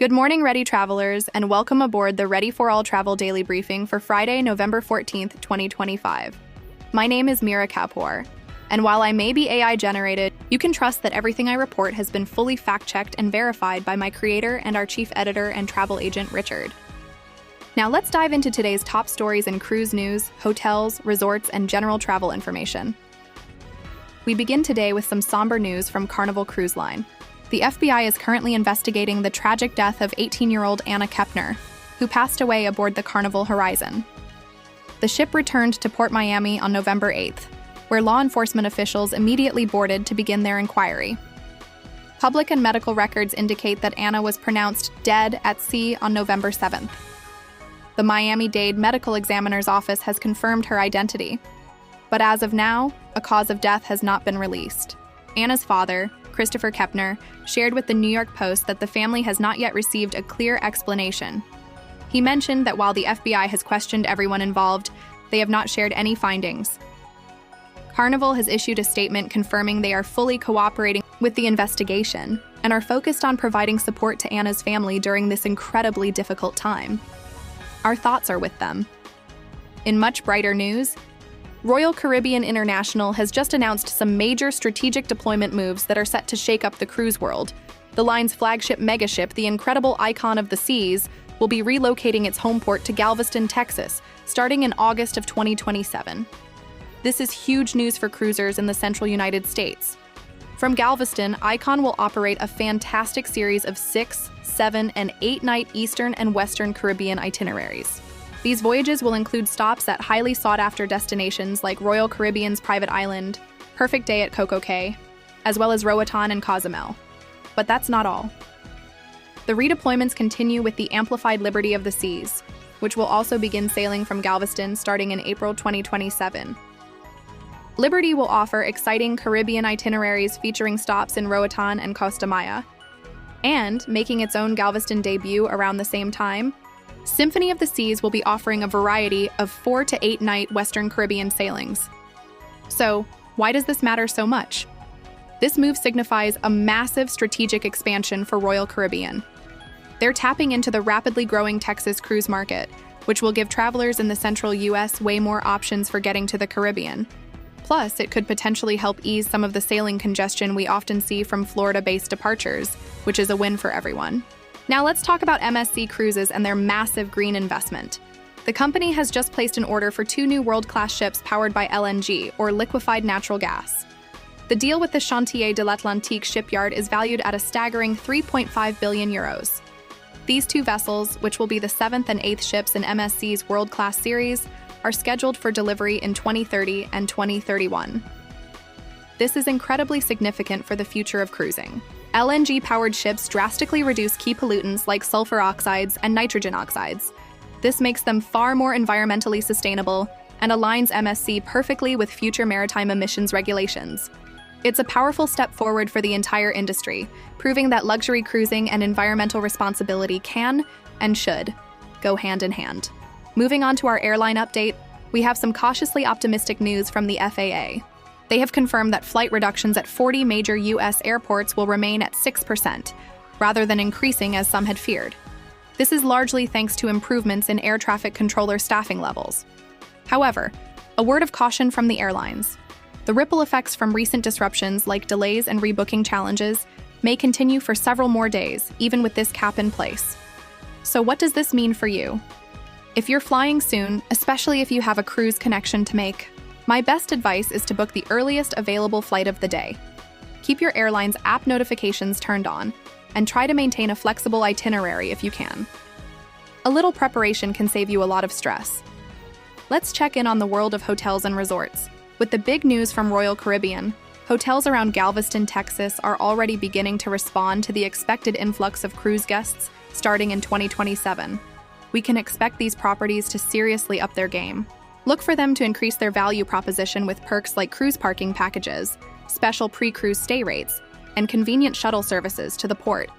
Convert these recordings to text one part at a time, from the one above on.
Good morning, Ready travelers, and welcome aboard the Ready4AllTravel daily briefing for Friday, November 14th, 2025. My name is Mira Kapoor, and while I may be AI generated, you can trust that everything I report has been fully fact-checked and verified by my creator and our chief editor and travel agent, Richard. Now let's dive into today's top stories in cruise news, hotels, resorts, and general travel information. We begin today with some somber news from Carnival Cruise Line. The FBI is currently investigating the tragic death of 18-year-old Anna Kepner, who passed away aboard the Carnival Horizon. The ship returned to Port Miami on November 8th, where law enforcement officials immediately boarded to begin their inquiry. Public and medical records indicate that Anna was pronounced dead at sea on November 7th. The Miami-Dade Medical Examiner's Office has confirmed her identity, but as of now, a cause of death has not been released. Anna's father, Christopher Kepner, shared with the New York Post that the family has not yet received a clear explanation. He mentioned that while the FBI has questioned everyone involved, they have not shared any findings. Carnival has issued a statement confirming they are fully cooperating with the investigation and are focused on providing support to Anna's family during this incredibly difficult time. Our thoughts are with them. In much brighter news, Royal Caribbean International has just announced some major strategic deployment moves that are set to shake up the cruise world. The line's flagship megaship, the incredible icon of the seas, will be relocating its home port to Galveston, Texas, starting in August of 2027. This is huge news for cruisers in the central United States. From Galveston, Icon will operate a fantastic series of 6, 7, and 8-night Eastern and Western Caribbean itineraries. These voyages will include stops at highly sought-after destinations like Royal Caribbean's Private Island, Perfect Day at Coco Cay, as well as Roatan and Cozumel. But that's not all. The redeployments continue with the Amplified Liberty of the Seas, which will also begin sailing from Galveston starting in April 2027. Liberty will offer exciting Caribbean itineraries featuring stops in Roatan and Costa Maya. And, making its own Galveston debut around the same time, Symphony of the Seas will be offering a variety of 4 to 8 night Western Caribbean sailings. So, why does this matter so much? This move signifies a massive strategic expansion for Royal Caribbean. They're tapping into the rapidly growing Texas cruise market, which will give travelers in the central U.S. way more options for getting to the Caribbean. Plus, it could potentially help ease some of the sailing congestion we often see from Florida-based departures, which is a win for everyone. Now let's talk about MSC Cruises and their massive green investment. The company has just placed an order for 2 new world-class ships powered by LNG, or liquefied natural gas. The deal with the Chantier de l'Atlantique shipyard is valued at a staggering 3.5 billion euros. These 2 vessels, which will be the 7th and 8th ships in MSC's world-class series, are scheduled for delivery in 2030 and 2031. This is incredibly significant for the future of cruising. LNG-powered ships drastically reduce key pollutants like sulfur oxides and nitrogen oxides. This makes them far more environmentally sustainable and aligns MSC perfectly with future maritime emissions regulations. It's a powerful step forward for the entire industry, proving that luxury cruising and environmental responsibility can, and should, go hand in hand. Moving on to our airline update, we have some cautiously optimistic news from the FAA. They have confirmed that flight reductions at 40 major U.S. airports will remain at 6%, rather than increasing as some had feared. This is largely thanks to improvements in air traffic controller staffing levels. However, a word of caution from the airlines. The ripple effects from recent disruptions like delays and rebooking challenges may continue for several more days, even with this cap in place. So what does this mean for you? If you're flying soon, especially if you have a cruise connection to make, my best advice is to book the earliest available flight of the day. Keep your airline's app notifications turned on, and try to maintain a flexible itinerary if you can. A little preparation can save you a lot of stress. Let's check in on the world of hotels and resorts. With the big news from Royal Caribbean, hotels around Galveston, Texas are already beginning to respond to the expected influx of cruise guests starting in 2027. We can expect these properties to seriously up their game. Look for them to increase their value proposition with perks like cruise parking packages, special pre-cruise stay rates, and convenient shuttle services to the port.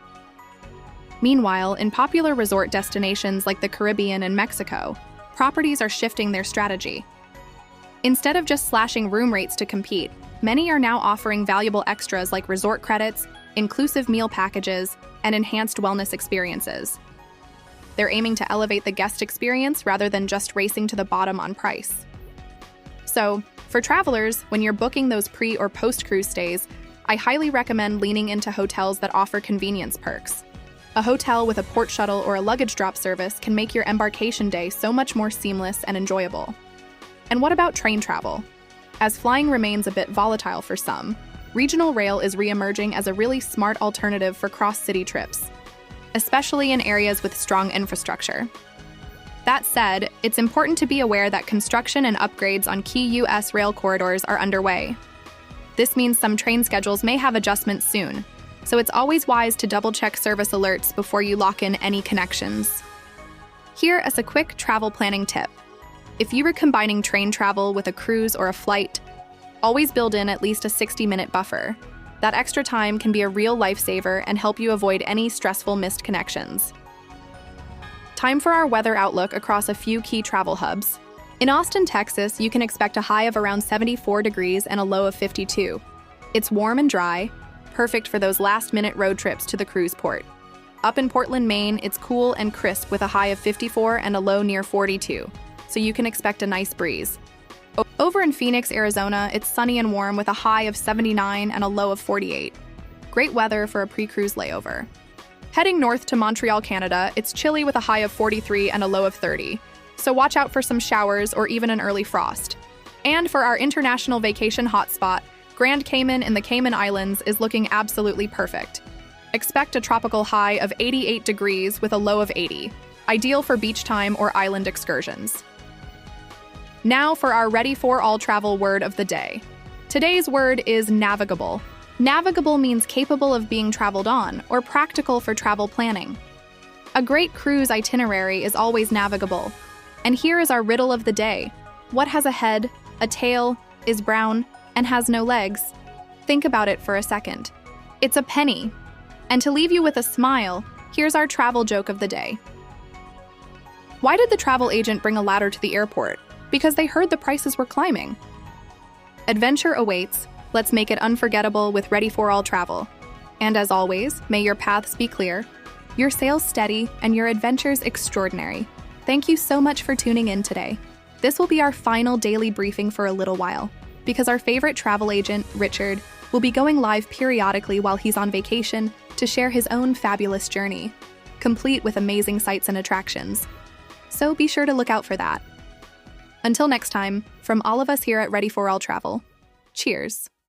Meanwhile, in popular resort destinations like the Caribbean and Mexico, properties are shifting their strategy. Instead of just slashing room rates to compete, many are now offering valuable extras like resort credits, inclusive meal packages, and enhanced wellness experiences. They're aiming to elevate the guest experience rather than just racing to the bottom on price. So, for travelers, when you're booking those pre- or post-cruise stays, I highly recommend leaning into hotels that offer convenience perks. A hotel with a port shuttle or a luggage drop service can make your embarkation day so much more seamless and enjoyable. And what about train travel? As flying remains a bit volatile for some, regional rail is re-emerging as a really smart alternative for cross-city trips, especially in areas with strong infrastructure. That said, it's important to be aware that construction and upgrades on key U.S. rail corridors are underway. This means some train schedules may have adjustments soon, so it's always wise to double-check service alerts before you lock in any connections. Here is a quick travel planning tip. If you are combining train travel with a cruise or a flight, always build in at least a 60-minute buffer. That extra time can be a real lifesaver and help you avoid any stressful missed connections. Time for our weather outlook across a few key travel hubs. In Austin, Texas, you can expect a high of around 74 degrees and a low of 52. It's warm and dry, perfect for those last-minute road trips to the cruise port. Up in Portland, Maine, it's cool and crisp with a high of 54 and a low near 42, so you can expect a nice breeze. Over in Phoenix, Arizona, it's sunny and warm with a high of 79 and a low of 48. Great weather for a pre-cruise layover. Heading north to Montreal, Canada, it's chilly with a high of 43 and a low of 30, so watch out for some showers or even an early frost. And for our international vacation hotspot, Grand Cayman in the Cayman Islands is looking absolutely perfect. Expect a tropical high of 88 degrees with a low of 80, ideal for beach time or island excursions. Now for our Ready4AllTravel word of the day. Today's word is navigable. Navigable means capable of being traveled on or practical for travel planning. A great cruise itinerary is always navigable. And here is our riddle of the day. What has a head, a tail, is brown, and has no legs? Think about it for a second. It's a penny. And to leave you with a smile, here's our travel joke of the day. Why did the travel agent bring a ladder to the airport? Because they heard the prices were climbing. Adventure awaits. Let's make it unforgettable with Ready4AllTravel. And as always, may your paths be clear, your sails steady, and your adventures extraordinary. Thank you so much for tuning in today. This will be our final daily briefing for a little while, because our favorite travel agent, Richard, will be going live periodically while he's on vacation to share his own fabulous journey, complete with amazing sights and attractions. So be sure to look out for that. Until next time, from all of us here at Ready4AllTravel, cheers.